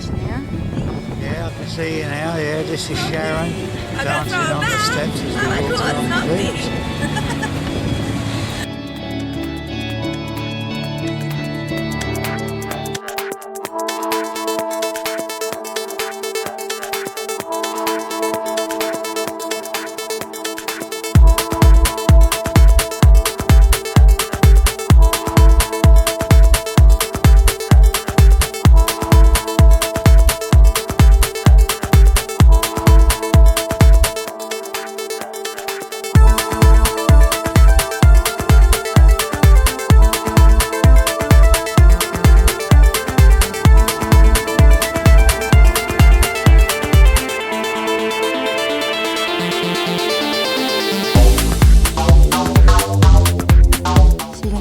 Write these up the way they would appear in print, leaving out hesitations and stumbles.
beach now. Yeah, I can see you now. Yeah, this is Sharon dancing on the steps as we walk along the beach.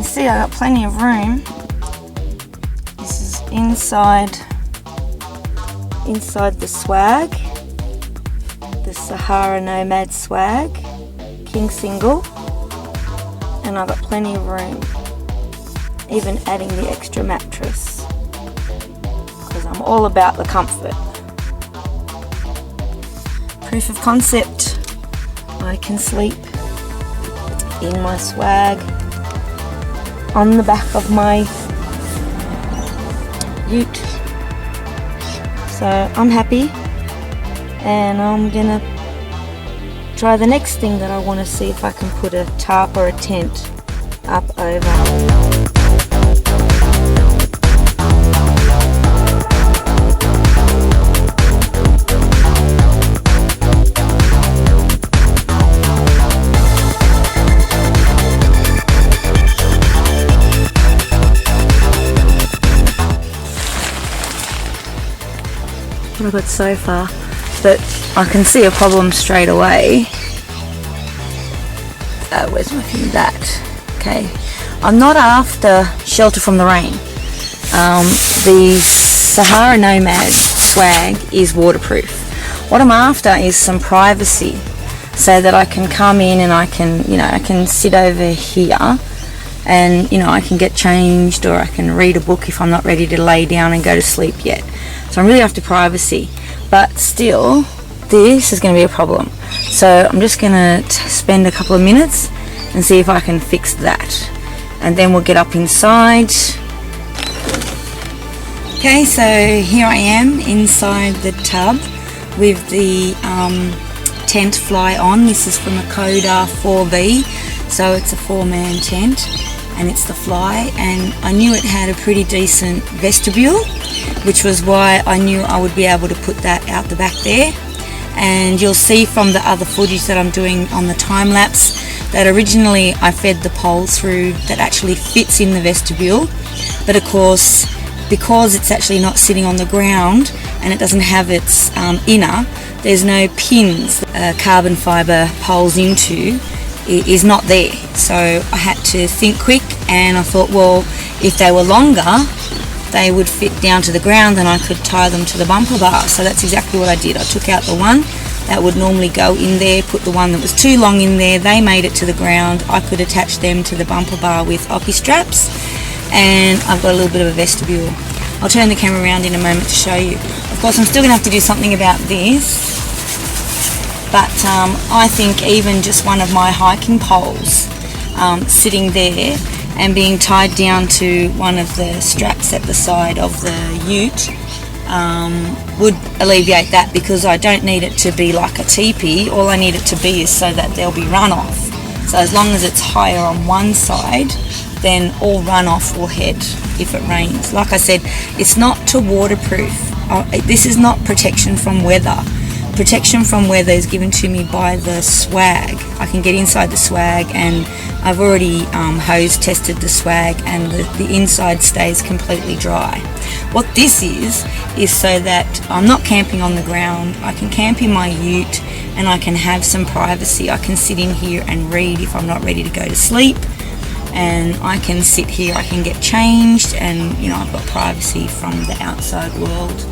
See, I got plenty of room. This is inside the swag, the Sahara Nomad swag, king single, and I've got plenty of room, even adding the extra mattress, because I'm all about the comfort. Proof of concept, I can sleep in my swag on the back of my ute. So I'm happy, and I'm gonna try the next thing that I want to see if I can put a tarp or a tent up over. What I've got so far, but I can see a problem straight away. Where's my thing? That. Okay. I'm not after shelter from the rain. The Sahara Nomad swag is waterproof. What I'm after is some privacy, so that I can come in and I can sit over here, and I can get changed, or I can read a book if I'm not ready to lay down and go to sleep yet. So I'm really after privacy, but still this is going to be a problem. So I'm just going to spend a couple of minutes and see if I can fix that, and then we'll get up inside. Okay, so here I am inside the tub with the tent fly on. This is from a Coda 4B, so it's a 4-man tent, and it's the fly, and I knew it had a pretty decent vestibule, which was why I knew I would be able to put that out the back there. And you'll see from the other footage that I'm doing on the time-lapse that originally I fed the pole through that actually fits in the vestibule, but of course because it's actually not sitting on the ground and it doesn't have its inner, there's no pins carbon fibre poles into, it is not there. So I had to think quick, and I thought, well, if they were longer they would fit down to the ground and I could tie them to the bumper bar. So that's exactly what I did. I took out the one that would normally go in there, put the one that was too long in there, they made it to the ground, I could attach them to the bumper bar with oppie straps, and I've got a little bit of a vestibule. I'll turn the camera around in a moment to show you. Of course I'm still going to have to do something about this, but I think even just one of my hiking poles sitting there and being tied down to one of the straps at the side of the ute would alleviate that, because I don't need it to be like a teepee. All I need it to be is so that there'll be runoff. So as long as it's higher on one side, then all runoff will head if it rains. Like I said, it's not to waterproof. This is not protection from weather. Protection from weather is given to me by the swag. I can get inside the swag, and I've already hose tested the swag, and the inside stays completely dry. What this is so that I'm not camping on the ground. I can camp in my ute and I can have some privacy. I can sit in here and read if I'm not ready to go to sleep, and I can sit here, I can get changed, and I've got privacy from the outside world.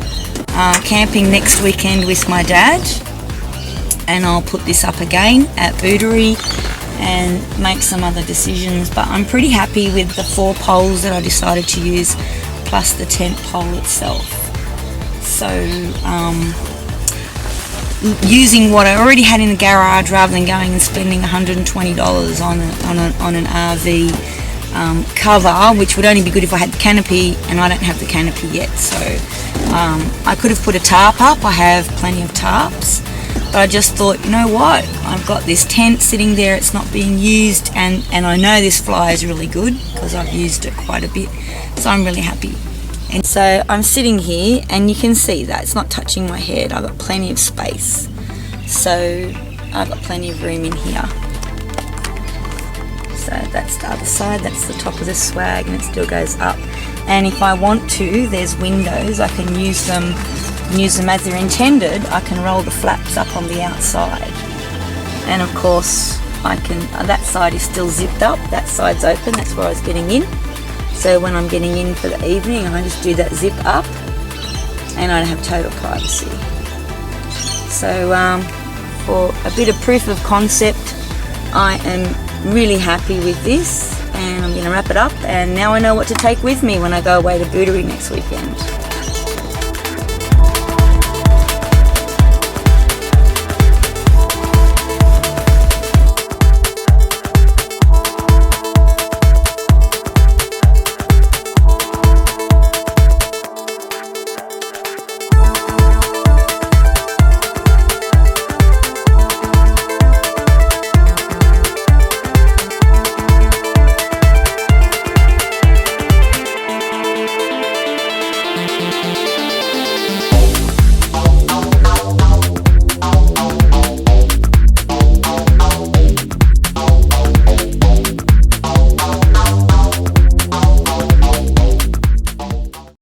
Camping next weekend with my dad, and I'll put this up again at Boodery and make some other decisions, but I'm pretty happy with the 4 poles that I decided to use, plus the tent pole itself. So using what I already had in the garage rather than going and spending $120 on an RV cover, which would only be good if I had the canopy, and I don't have the canopy yet. So I could have put a tarp up. I have plenty of tarps, but I just thought, you know what, I've got this tent sitting there, it's not being used, and I know this fly is really good because I've used it quite a bit, so I'm really happy. And so I'm sitting here and you can see that it's not touching my head. I've got plenty of space, so I've got plenty of room in here. So that's the other side, that's the top of the swag, and it still goes up. And if I want to, there's windows, I can use them as they're intended. I can roll the flaps up on the outside, and of course I can, that side is still zipped up, that side's open, that's where I was getting in. So when I'm getting in for the evening, I just do that zip up, and I have total privacy. So for a bit of proof of concept, I am really happy with this, and I'm going to wrap it up, and now I know what to take with me when I go away to Bootery next weekend.